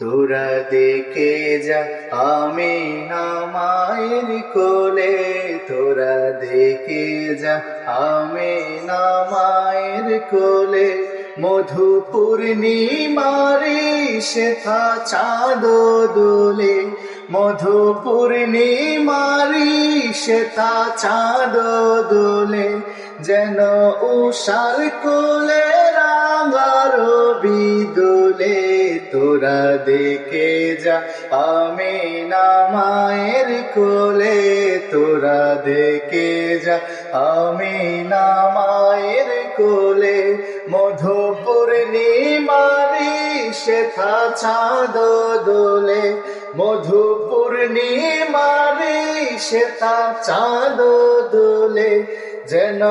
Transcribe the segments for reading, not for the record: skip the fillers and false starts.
তোরা দেখে যা আমিনা মায়ের কোলে, তোরা দেখে যা আমিনা মায়ের কোলে। মধু পূর্ণিমারি শেখা চাঁদ দোলে, মধু পূর্ণিমারি শেখা চাঁদ দোলে। যেন উষার কোলে রাঙা রবি দোলে, তোরা দেখে যা আমিনা মায়ের কোলে, তোরা দেখে যা আমিনা মায়ের কোলে। মধু পূর্ণিমারি শেখা চাঁদ দোলে, মধু পূর্ণিমারি শেখা চাঁদ দোলে। যেন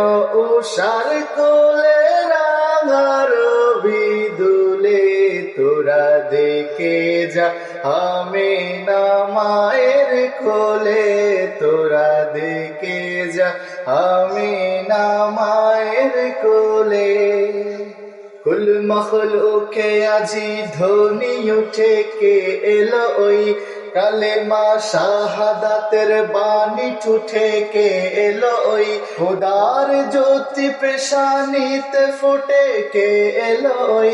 উষার কোলে রাঙা রবি দোলে, তোরা দেখে যা আমিনা মায়ের কোলে, তোরা দেখে যা আমিনা মায়ের কোলে। কুল মখলুকে আজি ধ্বনি উঠে কে এলো ওই, কালেমা শাহাদাতের বাণী উঠে কে এলো ওই। খোদার জ্যোতি পেশানিতে ফুটে কে এলো ওই,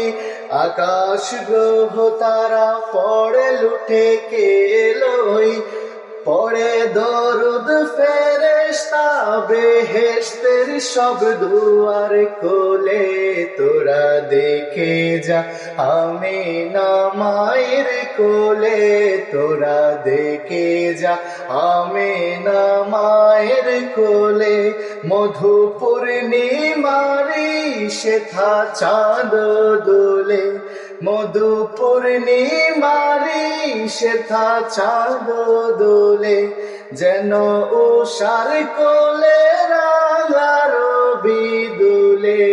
আকাশ গ্রহ তারা পড়ে লুঠে কে এলো ওই। পড়ে দরুদ ফেরেশতা বেহেশতের সব দুয়ার খোলে, তোরা দেখে যা আমিনা মায়ের কোলে, তোরা দেখে যা আমিনা মায়ের কোলে। মধু পূর্ণিমারি শেখা চাঁদ দোলে, মধু পূর্ণিমারি শেখা চাঁদ দোলে। যেন উষার কোলে রাঙা রবি দোলে,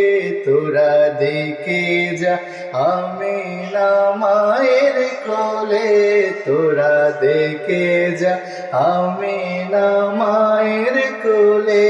তোরা দেখে যা আমিনা মায়ের কোলে, তোরা দেখে যা আমিনা মায়ের কোলে।